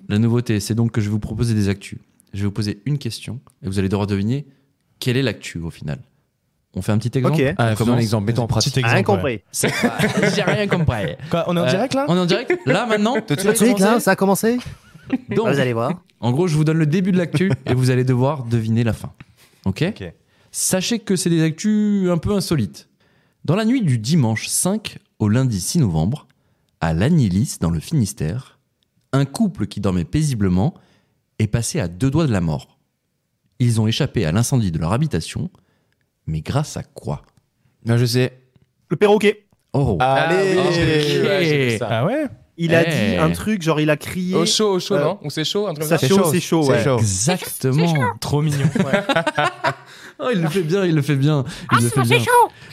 La nouveauté, c'est donc que je vais vous proposer des actus. Je vais vous poser une question et vous allez devoir deviner quelle est l'actu au final. On fait un petit exemple. Ok. Ah, faisons un exemple, mettons en pratique. Rien compris. J'ai rien compris. Quoi, on est en direct là? On est en direct là maintenant. Ça a commencé. Donc, Vous allez voir. en gros, je vous donne le début de l'actu et vous allez devoir deviner la fin. Ok. Ok. Sachez que c'est des actus un peu insolites. Dans la nuit du dimanche 5 au lundi 6 novembre, à Lagny-Lys, dans le Finistère, un couple qui dormait paisiblement est passé à 2 doigts de la mort. Ils ont échappé à l'incendie de leur habitation, mais grâce à quoi? Non, je sais. Le perroquet. Oh. Allez. Ok. Ah ouais? Il a Eh. dit un truc, genre il a crié. Au chaud, Euh, non? Ou c'est chaud, un truc Ça comme ça? chaud, c'est chaud, ouais. Exactement. Trop mignon. Oh, il le fait bien, il le fait bien. Il le fait bien.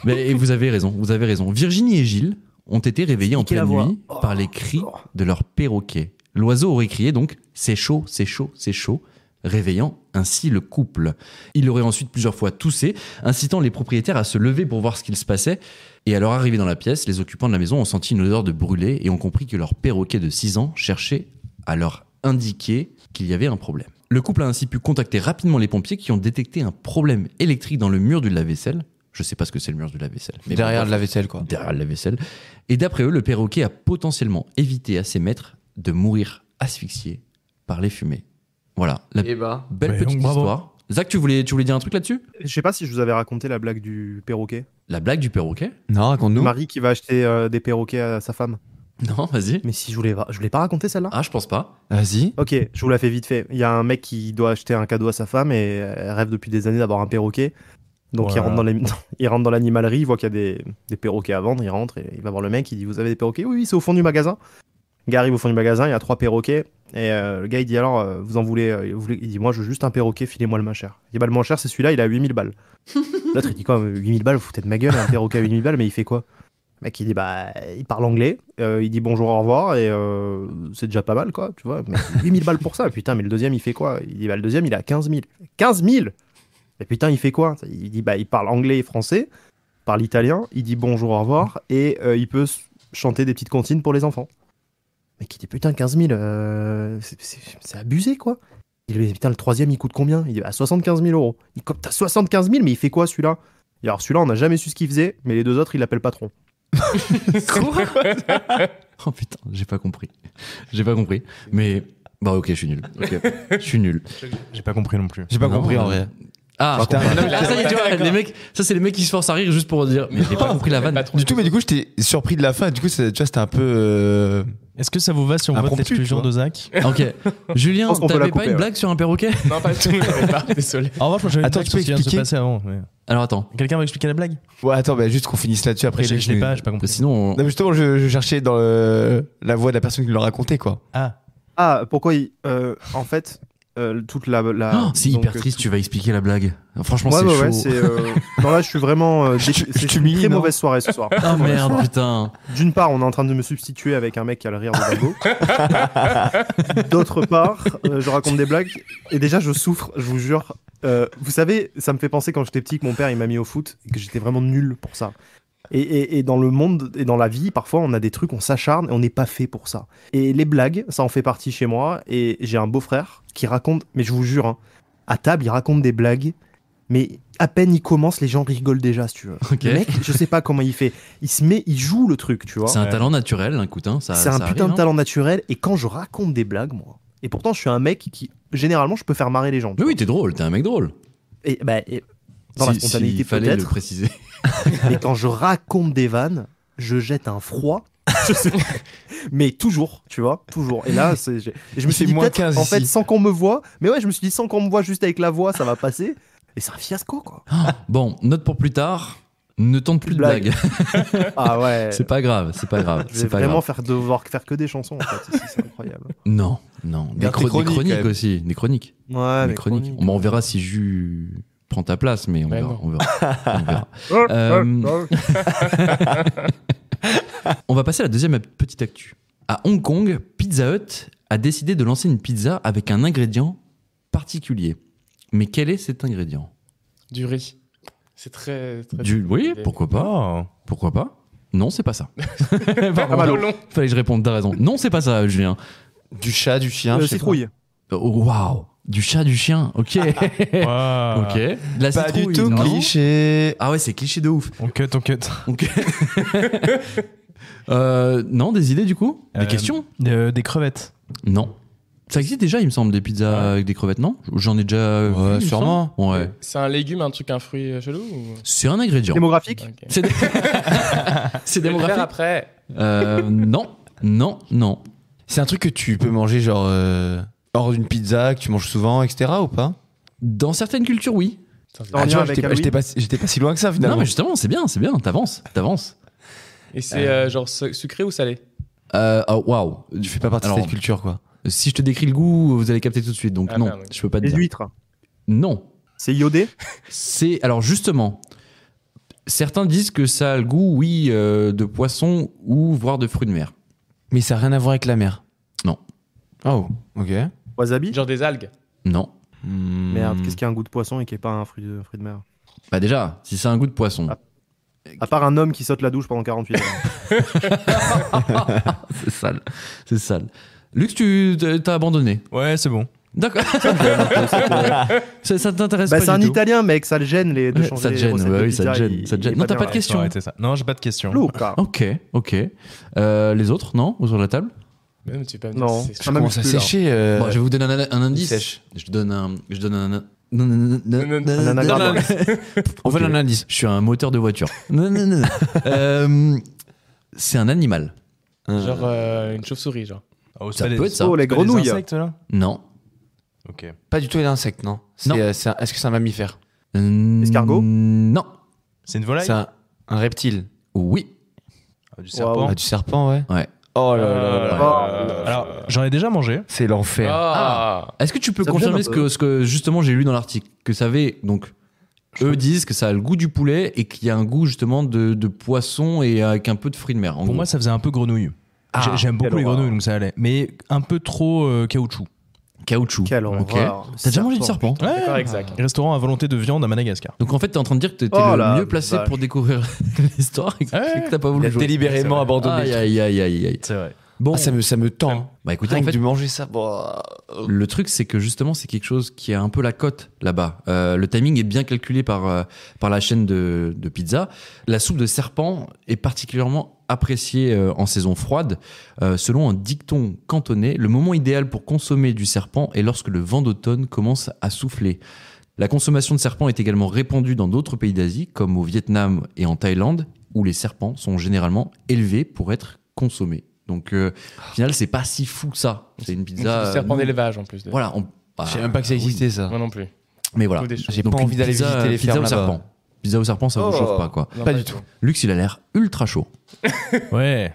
Mais, et vous avez raison, vous avez raison. Virginie et Gilles ont été réveillés en Niquez la pleine voix. nuit par les cris de leur perroquet. L'oiseau aurait crié donc « c'est chaud, c'est chaud, c'est chaud », réveillant ainsi le couple. Il aurait ensuite plusieurs fois toussé, incitant les propriétaires à se lever pour voir ce qu'il se passait. Et à leur arrivée dans la pièce, les occupants de la maison ont senti une odeur de brûlé et ont compris que leur perroquet de 6 ans cherchait à leur indiquer qu'il y avait un problème. Le couple a ainsi pu contacter rapidement les pompiers qui ont détecté un problème électrique dans le mur du lave-vaisselle. Je sais pas ce que c'est le mur du lave-vaisselle. Mais Derrière bon, de la vaisselle, quoi. derrière le lave-vaisselle. Et d'après eux, le perroquet a potentiellement évité à ses maîtres de mourir asphyxiés par les fumées. Voilà, la Et bah. belle Ouais, petite donc bravo. histoire. Zach, tu voulais dire un truc là-dessus? Je sais pas si je vous avais raconté la blague du perroquet. La blague du perroquet? Non, raconte-nous. Marie qui va acheter des perroquets à sa femme. Non, vas-y. Mais si je voulais pas raconter celle-là. Ah, je pense pas. Vas-y. Ok, je vous la fais vite fait. Il y a un mec qui doit acheter un cadeau à sa femme et elle rêve depuis des années d'avoir un perroquet. Donc Voilà. il rentre dans l'animalerie, il voit qu'il y a des perroquets à vendre, il rentre et il va voir le mec, il dit vous avez des perroquets? Oui, oui, c'est au fond du magasin. Le gars arrive au fond du magasin, il y a 3 perroquets et le gars il dit alors vous en voulez, il dit moi je veux juste un perroquet, filez-moi le moins cher. Il dit bah le moins cher c'est celui-là, il a 8000 balles. L'autre il dit quoi 8000 balles, vous foutez de ma gueule, un perroquet à 8000 balles, mais il fait quoi? Le mec il dit bah il parle anglais, il dit bonjour au revoir et c'est déjà pas mal quoi, tu vois, mais 8000 balles pour ça, putain, mais le deuxième il fait quoi? Il dit bah le deuxième il a 15 000. 15 000. Et putain il fait quoi? Il dit bah il parle anglais et français, parle italien, il dit bonjour au revoir et il peut chanter des petites comptines pour les enfants. Mais qui dit putain 15 000, c'est abusé quoi. Il dit mais putain le troisième il coûte combien? Il dit bah 75 000 euros. Il dit t'as 75 000 mais il fait quoi celui-là? Et alors celui-là on n'a jamais su ce qu'il faisait, mais les deux autres il l'appelle patron. Quoi? Oh putain, j'ai pas compris. J'ai pas compris. Mais bah ok, je suis nul. Ok, je suis nul. J'ai pas compris non plus. J'ai pas Non, compris en vrai. Ah, Putain. là, ça y est, tu vois, les mecs, ça c'est les mecs qui se forcent à rire juste pour dire mais j'ai pas compris la vanne. Du tout, mais du coup, j'étais surpris de la fin. Du coup, tu vois, c'était un peu. Est-ce que ça vous va si on vote Impromptu, l'exclusion tu de Zach? Ok. Julien, pense qu'on peut t'avais la pas couper, une ouais. blague sur un perroquet? Non, pas du tout, j'avais pas, désolé. Ah, En revanche, moi j'avais une Attends, blague tu sur peux ce qui vient de se expliquer passer avant. mais- Alors attends, Quelqu'un va expliquer la blague? Ouais, attends, bah, juste qu'on finisse là-dessus après. Je l'ai pas, j'ai pas compris. sinon on- Non, mais justement, je cherchais dans la voix de la personne qui l'a raconté, quoi. Ah, Ah pourquoi il en fait toute la Oh, c'est donc, hyper triste, tu vas expliquer la blague. Franchement, Ouais, c'est ouais, chaud. ouais, c'est non là je suis vraiment c'est une t'humilie, très non mauvaise soirée ce soir. Ah merde, putain. D'une part, on est en train de me substituer avec un mec qui a le rire de Dago. D'autre part, je raconte des blagues et déjà je souffre, je vous jure. Vous savez, ça me fait penser quand j'étais petit que mon père il m'a mis au foot et que j'étais vraiment nul pour ça. Et dans le monde et dans la vie, parfois on a des trucs, on s'acharne et on n'est pas fait pour ça. Et les blagues, ça en fait partie chez moi. Et j'ai un beau-frère qui raconte, mais je vous jure, hein, à table il raconte des blagues, mais à peine il commence, les gens rigolent déjà, si tu veux. Ok. Le mec, je sais pas comment il fait. Il joue le truc, tu vois. C'est un talent naturel, un coutin. Ça, C'est un ça putain arrive, de hein. talent naturel. Et quand je raconte des blagues, moi, et pourtant je suis un mec qui, généralement, je peux faire marrer les gens. tu Mais vois. oui, t'es drôle, t'es un mec drôle. Et, dans la spontanéité il fallait le peut-être. préciser. Et quand je raconte des vannes, je jette un froid. Je sais pas. Mais toujours, tu vois, toujours. Et là, et je me suis fait dit moins peut-être, 15 en fait, ici. sans qu'on me voit. Mais ouais, je me suis dit sans qu'on me voit, juste avec la voix, ça va passer. Et c'est un fiasco, quoi. Bon, note pour plus tard. Ne tente plus de Blague. blagues. Ah ouais. C'est pas grave, c'est pas grave. Je vais C'est pas vraiment grave. devoir faire que des chansons, en fait. Ici, c'est incroyable. Non, non. Des, Garde tes des chroniques, chroniques quand même. aussi. Des chroniques. Ouais, Des mais chroniques. Bon, on verra si Jus prend ta place, mais on Ouais, verra. non. On verra. On verra. On va passer à la deuxième petite actu. À Hong Kong, Pizza Hut a décidé de lancer une pizza avec un ingrédient particulier. Mais quel est cet ingrédient? du riz. C'est très. Oui, pourquoi pas? Oh. Pourquoi pas? Non, c'est pas ça. Pardon, Malo. fallait que je réponde, t'as raison. Non, c'est pas ça, Julien. Du chat, du chien. je sais Citrouille. Oh, waouh. Du chat, du chien. Ok. Wow. Ok. De la pas. Pas du citrouille, tout non. cliché. Ah ouais, c'est cliché de ouf. On cut. Ok. Non, des idées du coup? Des questions? Des crevettes. Non. Ça existe déjà, il me semble, des pizzas avec des crevettes, non? J'en ai déjà vu, Ouais, il me sûrement. semble. Ouais. C'est un légume, un truc, un fruit chelou ou... C'est un ingrédient. Démographique. Ok. C'est c'est Je vais le faire démographique. après. Non. C'est un truc que tu peux manger genre hors d'une pizza, que tu manges souvent, etc. ou pas? Dans certaines cultures, oui. En lien tu vois, avec j'étais pas si loin que ça finalement. Non, mais justement, c'est bien, t'avances. Et c'est genre sucré ou salé? Oh, waouh. Tu fais pas partie Alors, de cette culture quoi. Si je te décris le goût, vous allez capter tout de suite. Donc Ah, non, merde, oui. je peux pas te Les dire. huîtres. Non. C'est iodé. C'est alors justement, certains disent que ça a le goût, oui, de poisson ou voire de fruits de mer. Mais ça a rien à voir avec la mer. Non. Oh, ok. Wasabi. Genre des algues. Non. Merde, qu'est-ce qui a un goût de poisson et qui est pas un fruit de mer? Bah déjà, si c'est un goût de poisson, Ah. À part un homme qui saute la douche pendant 48 heures. c'est sale. Lux, tu t'as abandonné. Ouais, c'est bon. D'accord. Ça t'intéresse Bah, pas c'est un du tout. Italien, mec, ça le gêne de Ouais, changer ça te les gêne, recettes ouais, de oui, ça te pizza, gêne, il- ça te gêne. il est Non, t'as pas bien. de question. Arrêtez ça. Non, j'ai pas de question. Luca. Ok. Les autres, non? Autour de la table? Mais tu peux me dire Non. si c'est- Ça m'amuse Commence à plus, là. sécher. Bon, je vais vous donner un indice. sèche. Je donne un. Un anagramme. On fait Ok. un indice. Je suis un moteur de voiture. C'est un animal. Genre une chauve-souris, genre. Ça peut être ça. Oh, les grenouilles. Insectes, là. Non. Ok. Pas du tout un insecte, non. Non. Est-ce que c'est un mammifère? Escargot Non. C'est une volaille? C'est un reptile. Oui. Du Wow. serpent. Ah, du serpent, ouais. Ouais. Oh là là là. Alors, j'en ai déjà mangé. C'est l'enfer. Ah. Est-ce que tu peux Ça me confirmer gêne un peu. ce que justement j'ai lu dans l'article, que ça avait donc eux disent que ça a le goût du poulet et qu'il y a un goût justement de poisson et avec un peu de fruits de mer. En Pour gros. moi, ça faisait un peu grenouille. Ah, J'aime beaucoup quelle les horreur. grenouilles, donc ça allait. Mais un peu trop caoutchouc. Caoutchouc. Quelle Ok. horreur. T'as déjà mangé du serpent? D'accord avec Zach. Restaurant à volonté de viande à Madagascar. Donc en fait t'es en train de dire que t'étais Oh le la mieux placé vache. pour découvrir l'histoire et que Ouais. que t'as pas Il voulu a jouer. délibérément abandonné. Aïe aïe aïe aïe. C'est vrai. Bon, Ah, ça me tend. bah écoutez, Rien en que fait, de manger ça. Bon, le truc, c'est que justement, c'est quelque chose qui a un peu la cote là-bas. Le timing est bien calculé par la chaîne de pizza. La soupe de serpent est particulièrement appréciée en saison froide. Selon un dicton cantonais, le moment idéal pour consommer du serpent est lorsque le vent d'automne commence à souffler. La consommation de serpent est également répandue dans d'autres pays d'Asie, comme au Vietnam et en Thaïlande, où les serpents sont généralement élevés pour être consommés. Donc, au final, c'est pas si fou que ça. C'est une C'est pizza. du serpent d'élevage en plus. Voilà. je savais même pas que ça existait ça. Moi non plus. Mais voilà. Ou des choses. J'ai pas Donc, envie une d'aller pizza- visiter les pizza fermes au là-bas. serpent. Pizza au serpent, ça vous Oh. chauffe pas, quoi. Non, Pas du tout. Lux, il a l'air ultra chaud. Ouais.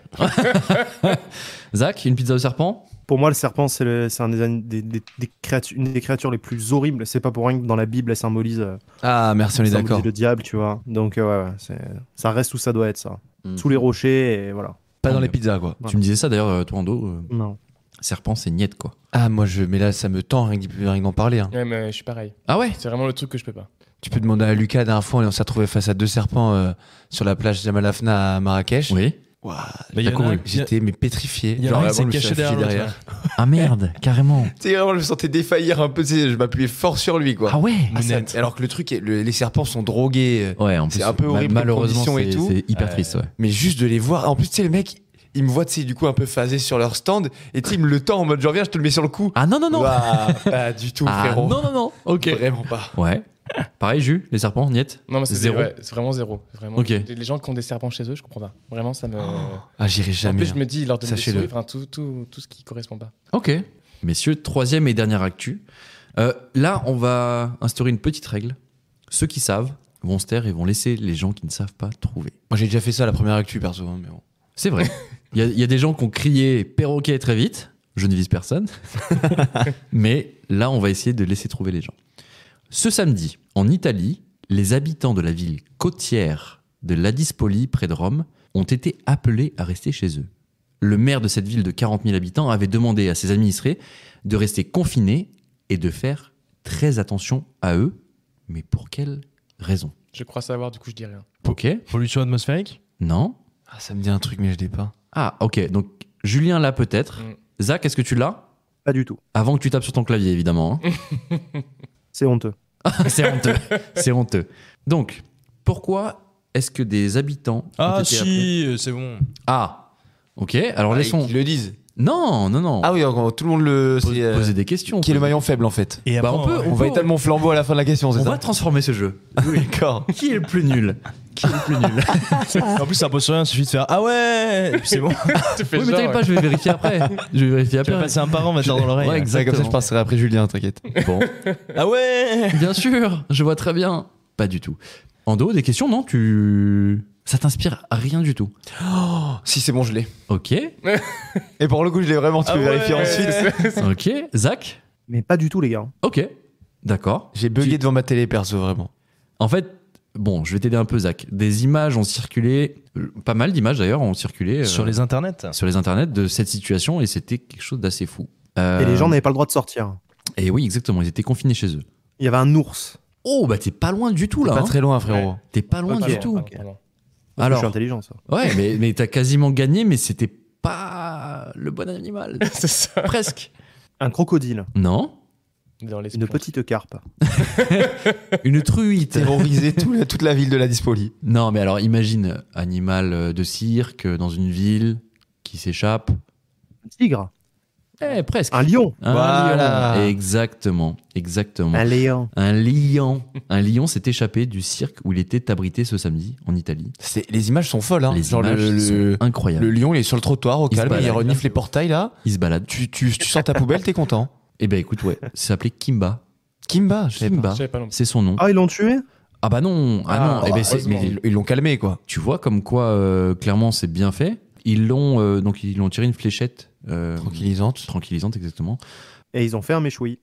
Zach, une pizza au serpent? Pour moi, le serpent, c'est un des créatures, une des créatures les plus horribles. C'est pas pour rien que dans la Bible, elle symbolise, Ah, merci, on est symbolise d'accord. le diable, tu vois. Donc, ouais, ça reste où ça doit être, ça. Mm. Sous les rochers, et voilà. Pas dans les pizzas, quoi. Tu me disais ça d'ailleurs, toi, Ando. Non. Serpent, c'est niette, quoi. Ah, mais là, ça me tend rien que d'en parler. Hein. Ouais, mais je suis pareil. Ah ouais? C'est vraiment le truc que je peux pas. Tu peux demander à Lucas, la dernière fois, on s'est retrouvé face à 2 serpents sur la plage Jamal Afna à Marrakech. Oui. Ouah, Mais il y en a un- j'étais pétrifié. Il y en a un qui s'est vraiment, je me suis caché affilé derrière l'autre. Ah merde, carrément. Tu sais, vraiment, je me sentais défaillir un peu. Tu sais, je m'appuyais fort sur lui, quoi. Ah ouais? Ah, ça- Mounette. alors que le truc, les serpents sont drogués. Ouais, en C'est plus, un peu horrible comme malheureusement, condition et tout. c'est hyper triste, ouais. Mais juste de les voir. En plus, tu sais, le mec, il me voit, tu sais, du coup, un peu phasé sur leur stand. Et tu sais, il me le tend en mode, genre, viens, je te le mets sur le cou. Ah non, non, non. Ouah, pas du tout, Ah frérot. non, non, non. Ok. Vraiment pas. Ouais. Pareil, Jus, les serpents, niet? Non, mais c'est Zéro. ouais, c'est vraiment zéro. Vraiment. Ok. Les gens qui ont des serpents chez eux, je comprends pas. Vraiment, ça me. Ah, j'irai en jamais. plus, je me dis, ils leur donnent des Sachez-le. souris, enfin, tout ce qui correspond pas. Ok. Messieurs, troisième et dernière actu. Là, on va instaurer une petite règle. Ceux qui savent vont se taire et vont laisser les gens qui ne savent pas trouver. Moi, j'ai déjà fait ça à la première actu, perso. hein, mais bon. C'est vrai. Il y a des gens qui ont crié perroquet très vite. Je ne vise personne. Mais là, on va essayer de laisser trouver les gens. Ce samedi, en Italie, les habitants de la ville côtière de Ladispoli, près de Rome, ont été appelés à rester chez eux. Le maire de cette ville de 40 000 habitants avait demandé à ses administrés de rester confinés et de faire très attention à eux. Mais pour quelle raison? Je crois savoir, du coup, je dis rien. Ok. Pollution atmosphérique? Non. Ah, ça me dit un truc, mais je l'ai pas. Ah, ok. Donc, Julien l'a peut-être. Mm. Zach, est-ce que tu l'as? Pas du tout. Avant que tu tapes sur ton clavier, évidemment. Hein. C'est honteux. C'est honteux. C'est honteux. Donc, pourquoi est-ce que des habitants ont Ah été si, c'est bon. Ah, ok. Alors laissons. Ils le disent. Non. Ah oui, donc, tout le monde le. Poser des questions. Qui est le maillon faible en fait? Et Bah, après, on peut- On va étaler mon flambeau à la fin de la question, c'est On ça? va transformer ce jeu. D'accord. Qui est le plus nul? Qui est le plus nul? En plus, ça pose sur rien, il suffit de faire ah ouais, et puis c'est bon. Tu fais Oui, mais genre, t'inquiète pas, je vais vérifier après. Je vais vérifier Tu vas après. passer un parent, on va te dire dans l'oreille. Ouais, C'est exactement. comme ça, je passerai après Julien, t'inquiète. Bon, Ah ouais. bien sûr, je vois très bien. Pas du tout. Ando, des questions, non? Ça t'inspire rien du tout. Si c'est bon, je l'ai. Ok, Et pour le coup, je l'ai vraiment, tu Ah peux vérifier ouais. ensuite. ok. Zach? Mais pas du tout, les gars. Ok, d'accord. J'ai bugué devant ma télé perso, vraiment. En fait, bon, je vais t'aider un peu, Zach. Des images ont circulé, pas mal d'images d'ailleurs ont circulé Sur les internets. sur les internets de cette situation et c'était quelque chose d'assez fou. Et les gens n'avaient pas le droit de sortir. Et oui, exactement, ils étaient confinés chez eux. Il y avait un ours. Oh, bah t'es pas loin du tout là. Pas hein. très loin, frérot. T'es pas loin Ok, du tout. pardon. Alors, je suis Alors, intelligent, ça. ouais, mais t'as quasiment gagné, mais c'était pas le bon animal. C'est ça. Presque. Un crocodile. Non. Dans les Une petite carpe. Une truite. Terroriser toute la ville de la Dispoli. Non, mais alors imagine animal de cirque dans une ville qui s'échappe. Un tigre. Presque. Un lion. Un Voilà. lion. Exactement. Un lion. Un lion. Un lion s'est échappé du cirque où il était abrité ce samedi en Italie. Les images sont folles, hein. Les Genre images le sont incroyables. le lion, il est sur le trottoir au Il se calme, il balade. renifle les portails là. Il se balade. Tu sors ta poubelle, t'es content. Eh ben écoute, ouais, c'est s'appelé Kimba. Kimba, je sais pas. Kimba, Je savais pas non plus. c'est son nom. Ah, ils l'ont tué? Ah bah non, Ah, eh ben, heureusement. mais Ils l'ont calmé quoi. tu vois comme quoi clairement c'est bien fait. Ils l'ont tiré une fléchette Tranquillisante. tranquillisante exactement. Et ils ont fait un méchoui.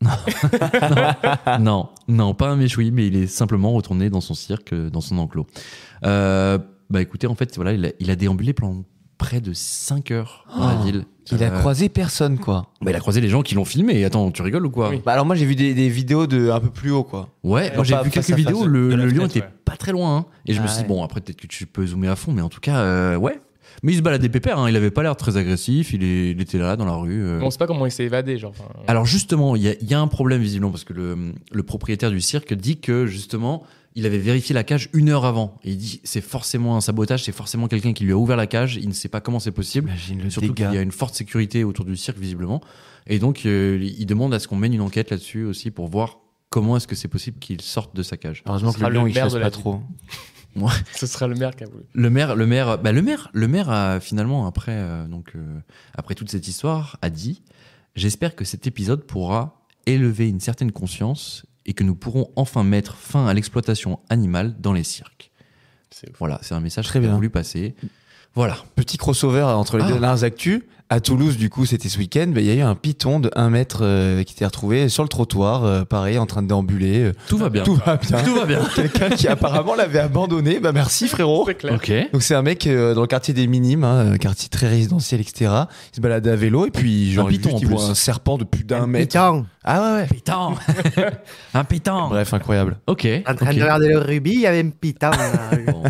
Non, pas un méchoui, mais il est simplement retourné dans son cirque, dans son enclos. Bah écoutez, en fait, voilà, il a déambulé pendant près de 5 heures dans la ville. Il a croisé personne quoi. Bah, il a croisé les gens qui l'ont filmé. Attends, tu rigoles ou quoi? Oui. Bah alors moi j'ai vu des vidéos de un peu plus haut quoi. Ouais, moi j'ai Pas vu face quelques à face vidéos, de le la lion fenêtre, était ouais. pas très loin. Hein. Et je me Ah suis dit, ouais. bon, après peut-être que tu peux zoomer à fond, mais en tout cas, ouais. Mais il se baladait pépère, hein. Il avait pas l'air très agressif, il était là dans la rue. On sait pas comment il s'est évadé, genre. enfin, Alors justement, il y a un problème visiblement, parce que le propriétaire du cirque dit que justement, il avait vérifié la cage 1 heure avant. Et il dit, c'est forcément un sabotage, c'est forcément quelqu'un qui lui a ouvert la cage, il ne sait pas comment c'est possible. Imagine le Surtout qu'il y a une forte sécurité autour du cirque visiblement. Et donc, il demande à ce qu'on mène une enquête là-dessus aussi pour voir comment est-ce que c'est possible qu'il sorte de sa cage. Heureusement Ce que le sera lion le il maire chasse de la pas ville. trop. Ce sera le maire qui a voulu. Le maire a finalement après toute cette histoire a dit, j'espère que cet épisode pourra élever une certaine conscience et que nous pourrons enfin mettre fin à l'exploitation animale dans les cirques. C'est ouf. Voilà, c'est un message Très qu'il a bien. voulu passer. Voilà. Petit crossover entre les Ah. deux dernières actus. À Toulouse, du coup, c'était ce week-end. Il y a eu un python de 1 mètre qui était retrouvé sur le trottoir, pareil, en train de déambuler. Tout va bien. Tout va bien. Tout va bien. Quelqu'un qui apparemment l'avait abandonné. Bah merci frérot. C'est clair. Ok. Donc c'est un mec dans le quartier des Minimes, hein, quartier très résidentiel, etc. Il se baladait à vélo et puis genre Un python, juste, il en voit plus. un serpent de plus d'1 mètre. Putain. Ah ouais ouais. Python. Un python. Bref, incroyable. Ok. En train ok. de regarder le rubis, il y avait un python. Bon.